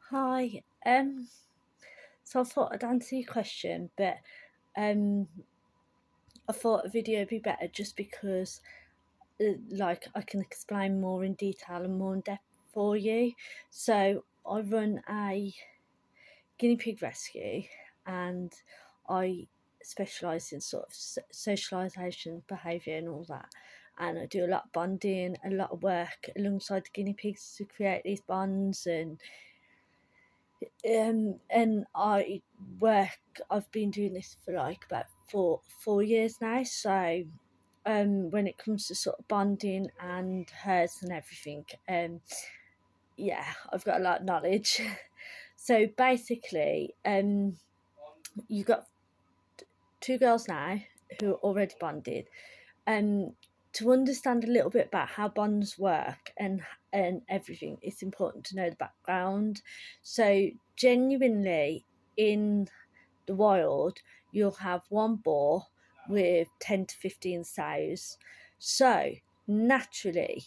Hi. So I thought I'd answer your question, but um, I thought a video would be better just because, I can explain more in detail and more in depth for you. So I run a guinea pig rescue, and I specialise in sort of socialisation, behaviour, and all that. And I do a lot of bonding, a lot of work alongside the guinea pigs to create these bonds and I work. I've been doing this for like about four years now. So, when it comes to sort of bonding and herds and everything, yeah, I've got a lot of knowledge. So basically, you've got two girls now who are already bonded. To understand a little bit about how bonds work and everything, it's important to know the background. So genuinely, in the wild, you'll have one boar with 10 to 15 sows. So naturally,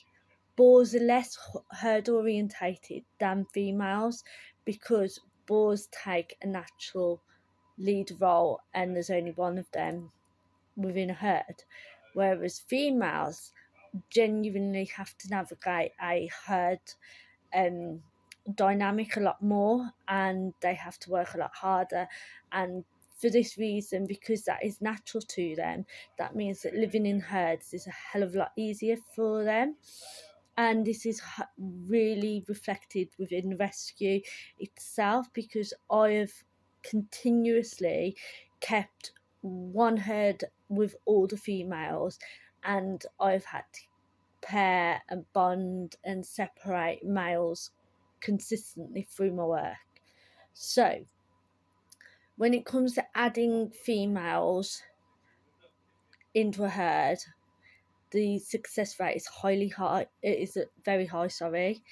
boars are less herd orientated than females because boars take a natural lead role and there's only one of them within a herd, whereas females genuinely have to navigate a herd dynamic a lot more, and they have to work a lot harder. And for this reason, because that is natural to them, that means that living in herds is a hell of a lot easier for them. And this is really reflected within the rescue itself, because I have continuously kept one herd with all the females, and I've had to pair and bond and separate males consistently through my work. So when it comes to adding females into a herd, the success rate is highly high. It is very high, sorry.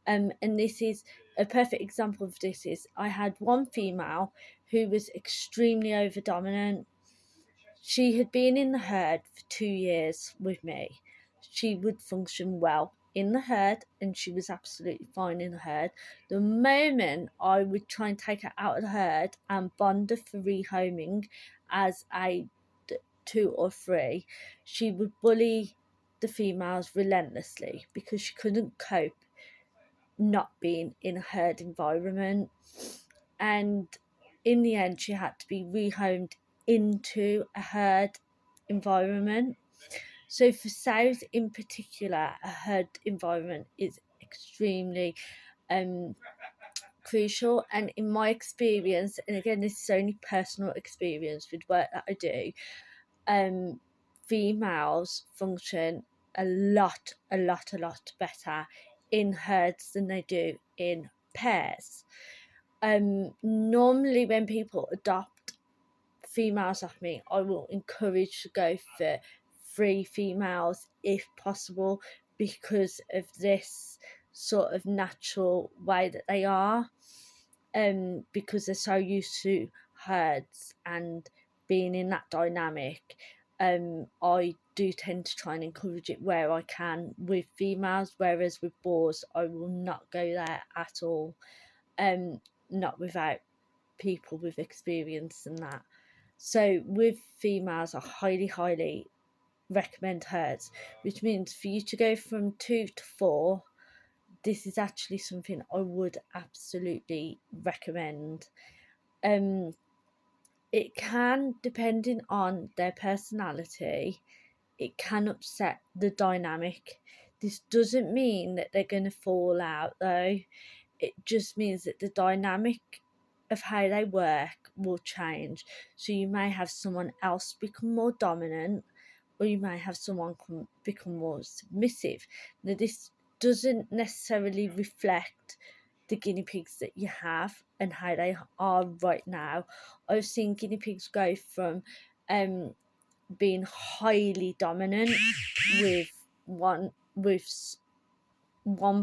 And this is a perfect example of this. Is I had one female who was extremely over dominant. She had been in the herd for 2 years with me. She would function well in the herd, and she was absolutely fine in the herd. The moment I would try and take her out of the herd and bond her for rehoming as a 2 or 3, she would bully the females relentlessly because she couldn't cope not being in a herd environment. And in the end, she had to be rehomed into a herd environment. So for sows in particular, a herd environment is extremely crucial. And in my experience, and again, this is only personal experience with work that I do, females function a lot better in herds than they do in pairs. Normally when people adopt females off me, I will encourage to go for 3 females if possible, because of this sort of natural way that they are, because they're so used to herds and being in that dynamic. I do tend to try and encourage it where I can with females, whereas with boars I will not go there at all, not without people with experience and that. So with females, I highly recommend herds, which means for you to go from 2 to 4, this is actually something I would absolutely recommend. It can, depending on their personality, it can upset the dynamic. This doesn't mean that they're going to fall out though. It just means that the dynamic of how they work will change. So you may have someone else become more dominant, or you may have someone become more submissive. Now, this doesn't necessarily reflect the guinea pigs that you have and how they are right now. I've seen guinea pigs go from being highly dominant with one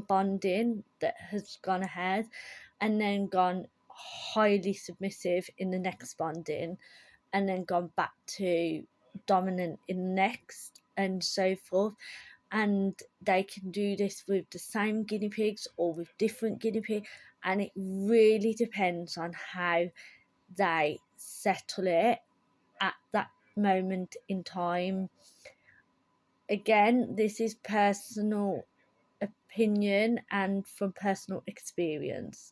bonding that has gone ahead, and then gone highly submissive in the next bonding, and then gone back to dominant in the next, and so forth. And they can do this with the same guinea pigs or with different guinea pigs, and it really depends on how they settle it at that moment in time. Again, this is personal opinion and from personal experience.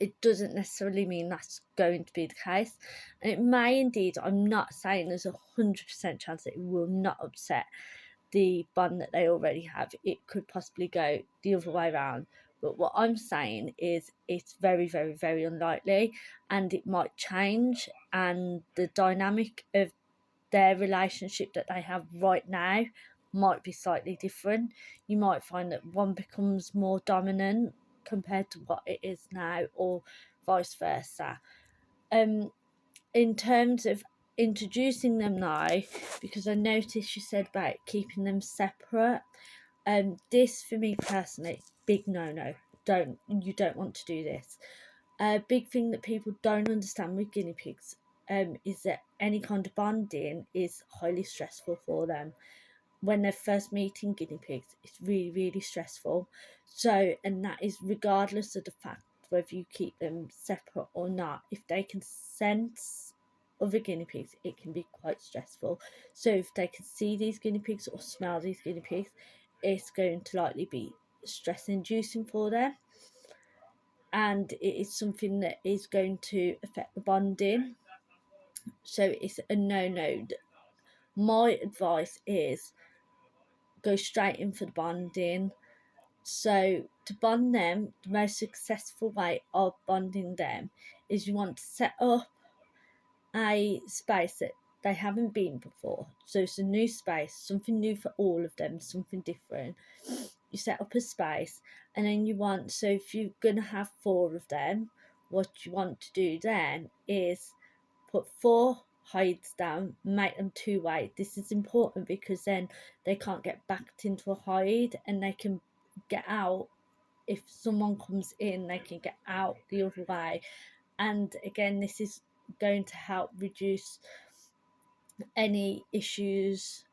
It doesn't necessarily mean that's going to be the case, and it may indeed. I'm not saying there's 100% chance that it will not upset the bond that they already have. It could possibly go the other way around, but what I'm saying is it's very, very, very unlikely, and it might change, and the dynamic of their relationship that they have right now might be slightly different. You might find that one becomes more dominant compared to what it is now, or vice versa. In terms of introducing them now, because I noticed you said about keeping them separate, this for me personally, big no. You don't want to do this. A big thing that people don't understand with guinea pigs is that any kind of bonding is highly stressful for them. When they're first meeting guinea pigs, it's really, really stressful. So, and that is regardless of the fact whether you keep them separate or not. If they can sense other guinea pigs, it can be quite stressful. So if they can see these guinea pigs or smell these guinea pigs, it's going to likely be stress inducing for them, and it is something that is going to affect the bonding. So it's a no. My advice is go straight in for the bonding. So to bond them, the most successful way of bonding them is you want to set up a space that they haven't been before. So it's a new space, something new for all of them, something different. You set up a space, and then you want, so if you're going to have 4 of them, what you want to do then is put 4 hides down, make them 2-way. This is important because then they can't get backed into a hide, and they can get out. If someone comes in, they can get out the other way. And again, this is going to help reduce any issues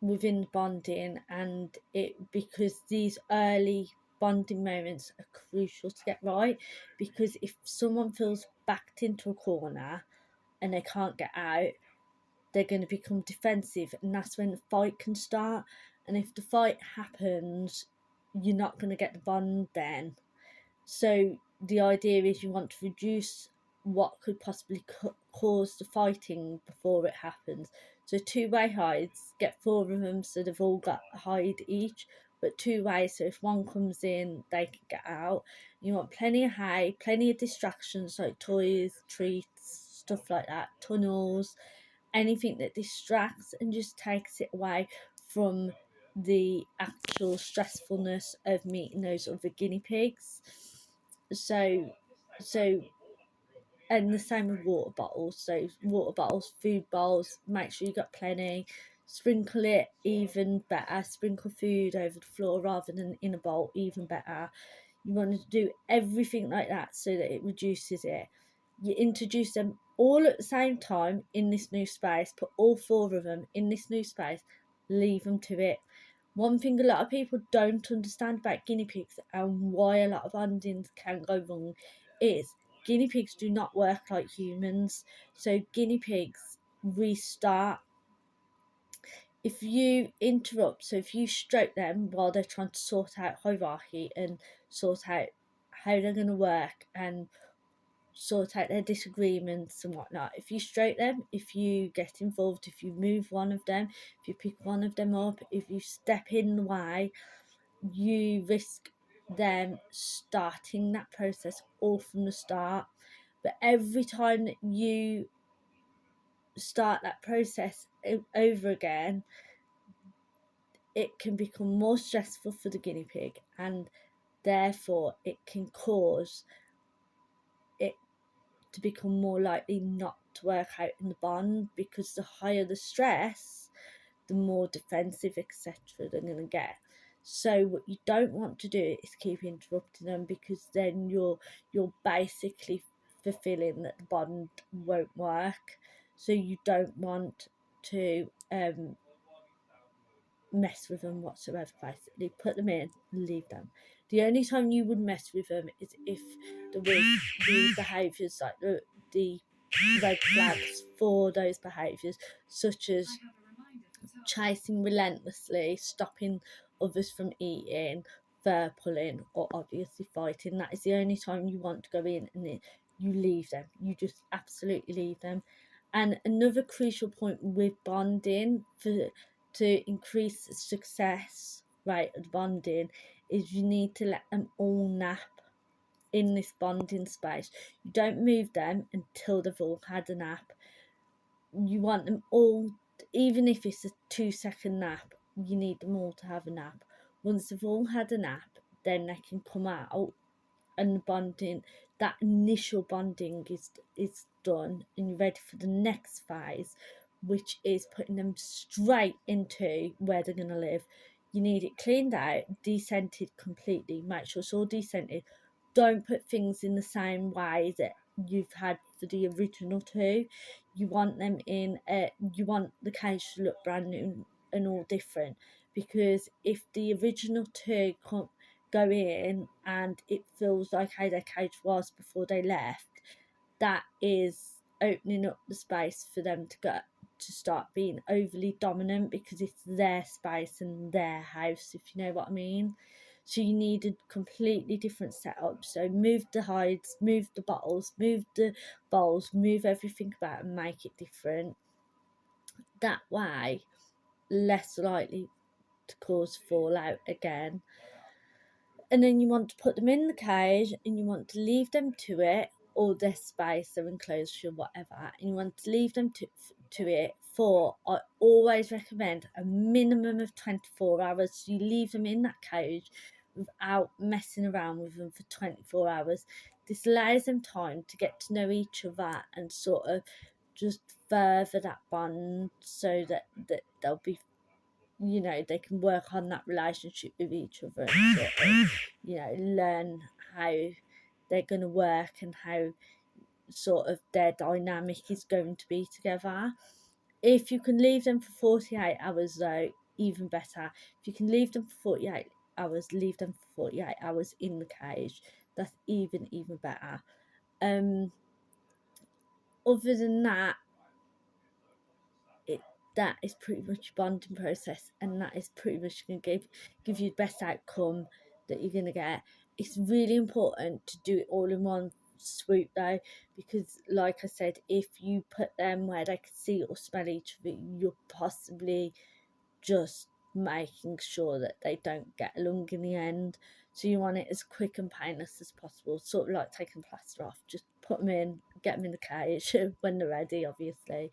within bonding, and it, because these early bonding moments are crucial to get right, because if someone feels backed into a corner and they can't get out, they're going to become defensive, and that's when the fight can start. And if the fight happens, you're not going to get the bond then. So the idea is you want to reduce what could possibly cause the fighting before it happens. So 2-way hides, get 4 of them so they've all got a hide each, but 2-way, so if one comes in, they can get out. You want plenty of hay, plenty of distractions like toys, treats, stuff like that, tunnels, anything that distracts and just takes it away from the actual stressfulness of meeting those other guinea pigs. So and the same with water bottles. So water bottles, food bowls, make sure you got plenty. Sprinkle it, even better. Sprinkle food over the floor rather than in a bowl, even better. You want to do everything like that so that it reduces it. You introduce them all at the same time in this new space, put all 4 of them in this new space, leave them to it. One thing a lot of people don't understand about guinea pigs and why a lot of bondings can go wrong is guinea pigs do not work like humans. So guinea pigs restart if you interrupt. So if you stroke them while they're trying to sort out hierarchy and sort out how they're going to work and sort out their disagreements and whatnot, if you stroke them, if you get involved, if you move one of them, if you pick one of them up, if you step in the way, you risk them starting that process all from the start. But every time that you start that process over again, it can become more stressful for the guinea pig, and therefore it can cause it to become more likely not to work out in the bond, because the higher the stress, the more defensive, etc., they're going to get. So what you don't want to do is keep interrupting them, because then you're basically fulfilling that the bond won't work. So you don't want to mess with them whatsoever. Basically, put them in, leave them. The only time you would mess with them is if there was the behaviours, like the red flags for those behaviours, such as chasing relentlessly, stopping others from eating, fur pulling, or obviously fighting. That is the only time you want to go in and you leave them. You just absolutely leave them. And another crucial point with bonding to increase the success rate of bonding is you need to let them all nap in this bonding space. You don't move them until they've all had a nap. You want them all, even if it's a 2-second nap, you need them all to have a nap. Once they've all had a nap, then they can come out, and the bonding, that initial bonding is done, and you're ready for the next phase, which is putting them straight into where they're going to live. You need it cleaned out, descented completely, make sure it's all descented. Don't put things in the same way that you've had for the original two. You want them in you want the cage to look brand new and all different, because if the original two can't go in and it feels like how their cage was before they left, that is opening up the space for them to start being overly dominant, because it's their space and their house, if you know what I mean. So you need a completely different setup. So move the hides, move the bottles, move the bowls, move everything about and make it different. That way, less likely to cause fallout again. And then you want to put them in the cage and you want to leave them to it, or their space, their enclosure, whatever, and you want to leave them to it for, I always recommend, a minimum of 24 hours. So you leave them in that cage without messing around with them for 24 hours. This allows them time to get to know each other and sort of just further that bond, so that they'll be, they can work on that relationship with each other and sort of, learn how they're going to work and how sort of their dynamic is going to be together. If you can leave them for 48 hours though, even better. If you can leave them for 48 hours, leave them for 48 hours in the cage. That's even better. Other than that, that is pretty much a bonding process, and that is pretty much going to give you the best outcome that you're going to get. It's really important to do it all in one swoop though, because like I said, if you put them where they can see or smell each other, you're possibly just making sure that they don't get along in the end. So you want it as quick and painless as possible, sort of like taking plaster off. Just put them in, get them in the cage when they're ready, obviously,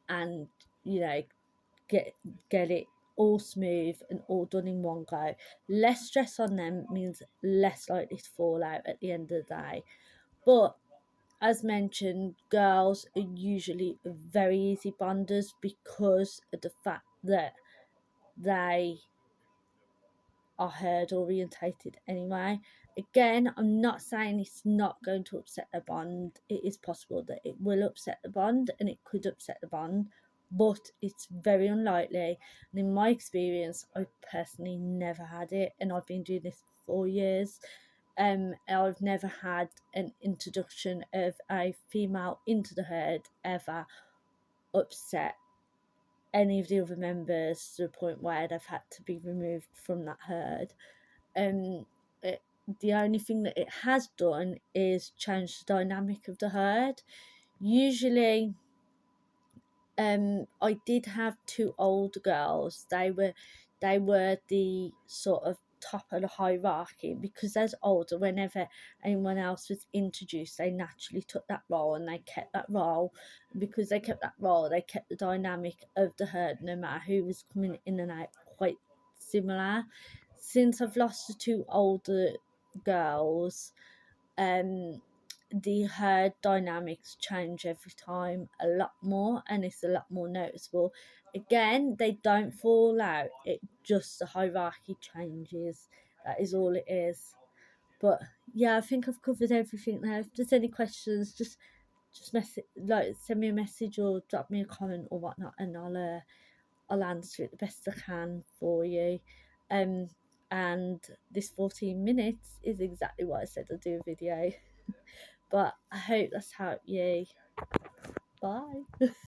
and get it all smooth and all done in one go. Less stress on them means less likely to fall out at the end of the day. But as mentioned, girls are usually very easy bonders because of the fact that they are herd orientated anyway. Again, I'm not saying it's not going to upset the bond. It is possible that it will upset the bond, and it could upset the bond, but it's very unlikely. And in my experience, I personally never had it, and I've been doing this for 4 years. I've never had an introduction of a female into the herd ever upset any of the other members to the point where they've had to be removed from that herd. The only thing that it has done is change the dynamic of the herd. Usually, I did have 2 older girls. They were the sort of top of the hierarchy, because those older, whenever anyone else was introduced, they naturally took that role and they kept that role. Because they kept that role, they kept the dynamic of the herd, no matter who was coming in and out, quite similar. Since I've lost the 2 older girls, the herd dynamics change every time a lot more, and it's a lot more noticeable. Again, they don't fall out, it just, the hierarchy changes. That is all it is. But yeah, I think I've covered everything there. If there's any questions, just send me a message or drop me a comment or whatnot, and I'll answer it the best I can for you. and this 14 minutes is exactly what I said I'd do a video. But I hope that's helped you. Bye.